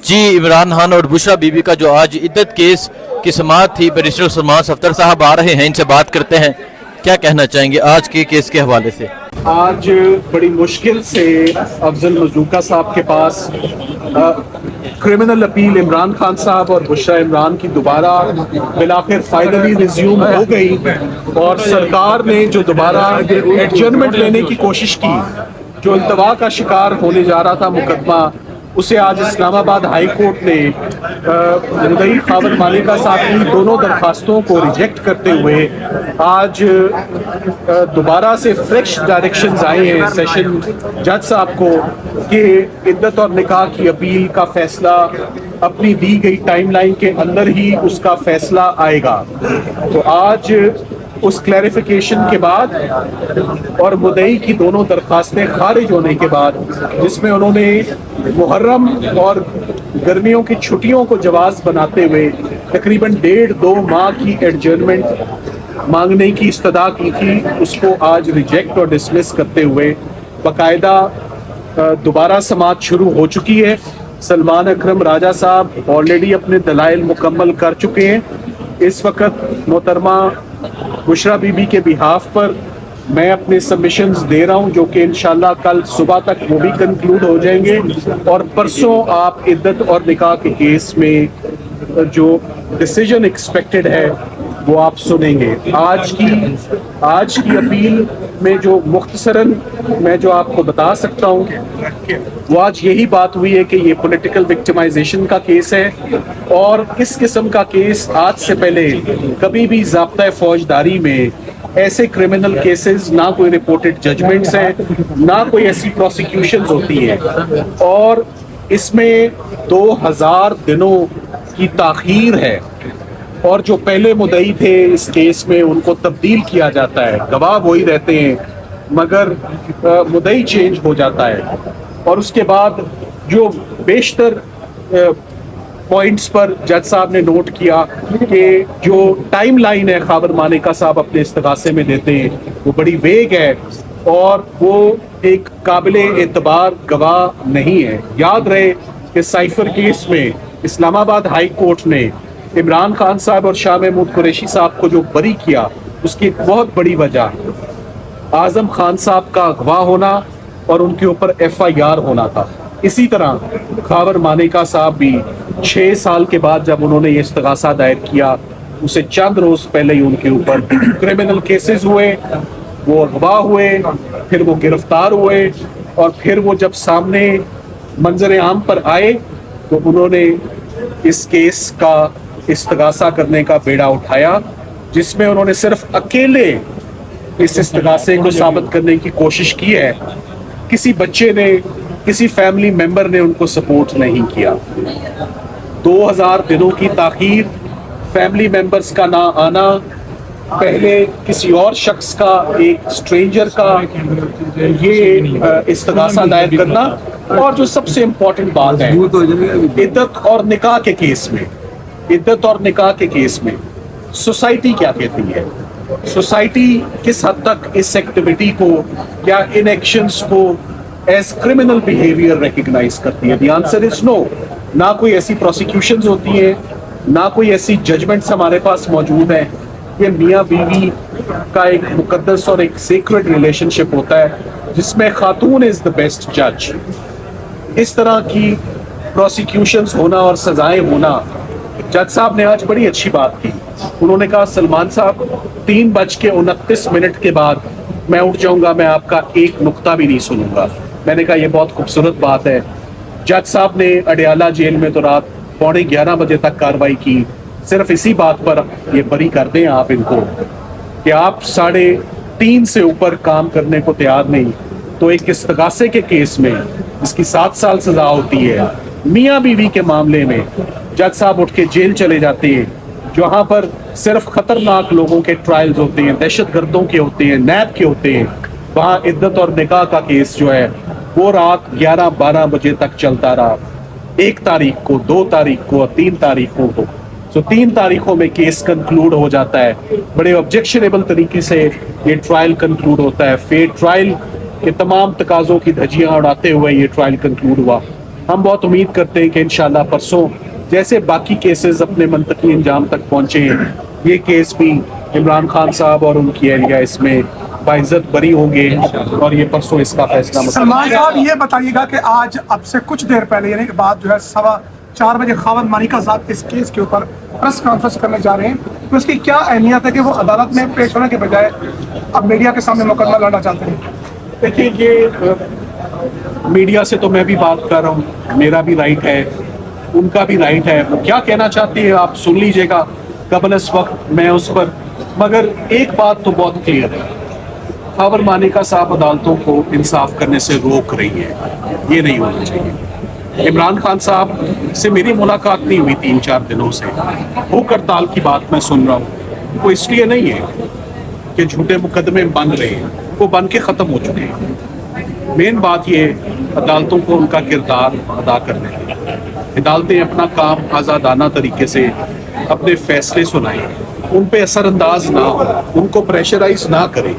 जी इमरान खान और बुशरा बीबी का जो आज इद्दत केस की समाअत थी, बैरिस्टर सलमान सफ्दर साहब आ रहे हैं, इनसे बात करते हैं। क्या कहना चाहेंगे आज के केस के हवाले से? आज बड़ी मुश्किल से अफजल मजूका साहब के पास क्रिमिनल अपील इमरान खान साहब और बुशरा इमरान की दोबारा बिलाखिर फाइनली रिज्यूम हो गई और सरकार ने जो दोबारा एडजर्नमेंट लेने की कोशिश की, जो इल्तवा का शिकार होने जा रहा था मुकदमा, उसे आज इस्लामाबाद हाई कोर्ट ने मुदई खावर मालिका साहब की दोनों दरखास्तों को रिजेक्ट करते हुए आज दोबारा से फ्रेश डायरेक्शंस आए हैं सेशन जज साहब को कि इद्दत और निकाह की अपील का फैसला अपनी दी गई टाइमलाइन के अंदर ही उसका फैसला आएगा। तो आज उस क्लैरिफिकेशन के बाद और मुदई की दोनों दरखास्तें खारिज होने के बाद, जिसमें उन्होंने मुहर्रम और गर्मियों की छुट्टियों को जवाज बनाते हुए तकरीबन 1.5-2 माह की एडजर्नमेंट मांगने की इस्तदा की थी, उसको आज रिजेक्ट और डिसमिस करते हुए बाकायदा दोबारा समाअत शुरू हो चुकी है। सलमान अकरम राजा साहब ऑलरेडी अपने दलाइल मुकम्मल कर चुके हैं। इस वक्त मोहतरमा बुशरा बीबी के बिहाफ पर मैं अपने सबमिशंस दे रहा हूं, जो कि इंशाल्लाह कल सुबह तक वो भी कंक्लूड हो जाएंगे और परसों आप इद्दत और निकाह के केस में जो डिसीजन एक्सपेक्टेड है वो आप सुनेंगे। आज की अपील में जो मुख्तसरन मैं जो आपको बता सकता हूँ वो आज यही बात हुई है कि ये पॉलिटिकल विक्टिमाइजेशन का केस है और इस किस्म का केस आज से पहले कभी भी ज़ाब्ता फौजदारी में ऐसे क्रिमिनल केसेस ना कोई रिपोर्टेड जजमेंट्स हैं, ना कोई ऐसी प्रोसिक्यूशंस होती हैं और इसमें 2000 दिनों की ताख़ीर है और जो पहले मुदई थे इस केस में उनको तब्दील किया जाता है, गवाह वही रहते हैं मगर मुदई चेंज हो जाता है और उसके बाद जो बेशतर पॉइंट्स पर जज साहब ने नोट किया कि जो टाइम लाइन है खावर मालिका साहब अपने इस्तगासे में देते हैं वो बड़ी वेग है और वो एक काबिल एतबार गवाह नहीं है। याद रहे कि साइफर केस में इस्लामाबाद हाई कोर्ट ने इमरान खान साहब और शाह महमूद कुरैशी साहब को जो बरी किया, उसकी एक बहुत बड़ी वजह आजम खान साहब का अगवा होना और उनके ऊपर FIR होना था। इसी तरह खावर मालिका साहब भी 6 साल के बाद जब उन्होंने ये इस्तगासा दायर किया, उसे चंद रोज पहले ही उनके ऊपर क्रिमिनल केसेस हुए, वो अगवा हुए, फिर वो गिरफ्तार हुए और फिर वो जब सामने मंजर आम पर आए तो उन्होंने इस केस का इस्तगासा करने का बेड़ा उठाया, जिसमें उन्होंने सिर्फ अकेले इस इस्तगासे को साबित करने की कोशिश की है। किसी बच्चे ने, किसी फैमिली मेंबर ने उनको सपोर्ट नहीं किया। 2000 दिनों की ताख़ीर, फैमिली मेंबर्स का ना आना, पहले किसी और शख्स का, एक स्ट्रेंजर का ये इस्तगासा दायर करना और जो सबसे इम्पोर्टेंट बात है इद्दत और निकाह के केस में, इद्दत और निकाह के केस में सोसाइटी क्या कहती है, सोसाइटी किस हद तक इस एक्टिविटी को या इन एक्शंस को एज क्रिमिनल बिहेवियर रिकग्नाइज करती है? The answer is no. ना कोई ऐसी प्रोसिक्यूशंस होती है, ना कोई ऐसी जजमेंट्स हमारे पास मौजूद हैं। ये मियाँ बीवी का एक मुकद्दस और एक सीक्रेट रिलेशनशिप होता है जिसमें खातून इज द बेस्ट जज। इस तरह की प्रोसिक्यूशंस होना और सजाएं होना, जज साहब ने आज बड़ी अच्छी बात की। उन्होंने कहा सलमान साहब 3:29 के बाद मैं उठ जाऊंगा, मैं आपका एक नुक्ता भी नहीं सुनूंगा। मैंने कहा यह बहुत खूबसूरत बात है। जज साहब ने अडियाला जेल में तो रात 11:15 बजे तक कार्रवाई की, सिर्फ इसी बात पर ये बरी कर दें आप इनको कि आप 3:30 से ऊपर काम करने को तैयार नहीं, तो एक इस्तगासे के केस में इसकी 7 साल सजा होती है। मियाँ बीवी के मामले में जज साहब उठ के जेल चले जाते हैं, जहाँ पर सिर्फ खतरनाक लोगों के ट्रायल्स होते हैं, दहशतगर्दों के होते हैं, नैब के होते हैं। वहाँ इद्दत और निकाह का केस जो है वो रात 11-12 बजे तक चलता रहा। 1 तारीख को, 2 तारीख को, 3 तारीखों को, तो 3 तारीखों में केस कंक्लूड हो जाता है। बड़े ऑब्जेक्शनेबल तरीके से ये ट्रायल कंक्लूड होता है। फेयर ट्रायल के तमाम तकाजों की धज्जियां उड़ाते हुए ये ट्रायल कंक्लूड हुआ। हम बहुत उम्मीद करते हैं कि इंशाल्लाह परसों जैसे बाकी केसेस अपने मंतकी अंजाम तक पहुंचे हैं, ये केस भी इमरान खान साहब और उनकी एहलिया इसमें बाइज्जत बरी होंगे और ये परसों इसका फैसला सलमान साहब ये बताइएगा कि आज अब से कुछ देर पहले यानी कि बात जो है 4:15 बजे खावंद मानिका साहब इस केस के ऊपर प्रेस कॉन्फ्रेंस करने जा रहे हैं, तो इसकी क्या अहमियत है कि वो अदालत में पेश होने के बजाय अब मीडिया के सामने मुकदमा लड़ना चाहते हैं? देखिए ये मीडिया से तो मैं भी बात कर रहा हूँ, मेरा भी राइट है, उनका भी राइट है, वो क्या कहना चाहती है आप सुन लीजिएगा कबल इस वक्त मैं उस पर। मगर एक बात तो बहुत क्लियर है, खावंद मानिका साहब अदालतों को इंसाफ करने से रोक रही है, ये नहीं होना चाहिए। इमरान खान साहब से मेरी मुलाकात नहीं हुई 3-4 दिनों से, भूख हड़ताल की बात मैं सुन रहा हूँ, वो इसलिए नहीं है कि झूठे मुकदमे बन रहे हैं, वो बन के ख़त्म हो चुके हैं। मेन बात ये अदालतों को उनका किरदार अदा करने दें, अदालतें अपना काम आज़ादाना तरीके से अपने फैसले सुनाएं, उन पे असरअंदाज ना हो, उनको प्रेशराइज ना करें।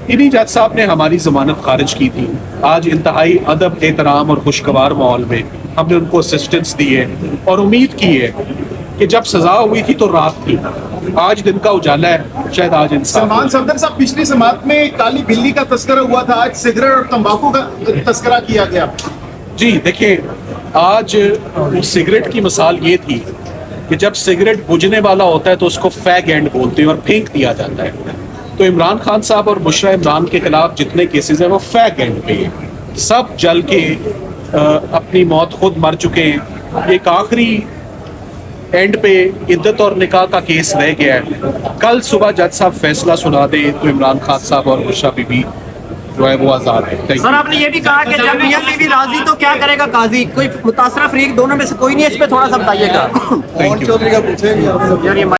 इन्हीं जज साहब ने हमारी जमानत खारिज की थी, आज इंतहाई अदब एहतराम और खुशगवार माहौल में हमने उनको असिस्टेंस दी है और उम्मीद की है कि जब सजा हुई थी तो रात थी, आज दिन का उजाला है, शायद आज इंसान। सलमान सफदर साहब, पिछली समात में काली बिल्ली का तस्करा हुआ था, आज सिगरेट और तंबाकू का तस्करा किया गया। जी देखिए आज सिगरेट की मिसाल ये थी कि जब सिगरेट बुझने वाला होता है तो उसको फैग एंड बोलते हैं और फेंक दिया जाता है। तो इमरान खान साहब और बुशरा इमरान के खिलाफ जितने केसेस हैं वो फैग एंड पे हैं, सब जल के अपनी मौत खुद मर चुके हैं। एक आखिरी एंड पे इद्दत और निकाह का केस रह गया है, कल सुबह जज साहब फैसला सुना दे तो इमरान खान साहब और बुशरा बीबी जो है वो आज़ाद है। सर आपने ये भी कहा कि जब मियां बीवी राजी तो क्या करेगा काजी, कोई मुतासरा फरीक दोनों में से कोई नहीं है, इस पे थोड़ा सा बताइएगा। Thank you.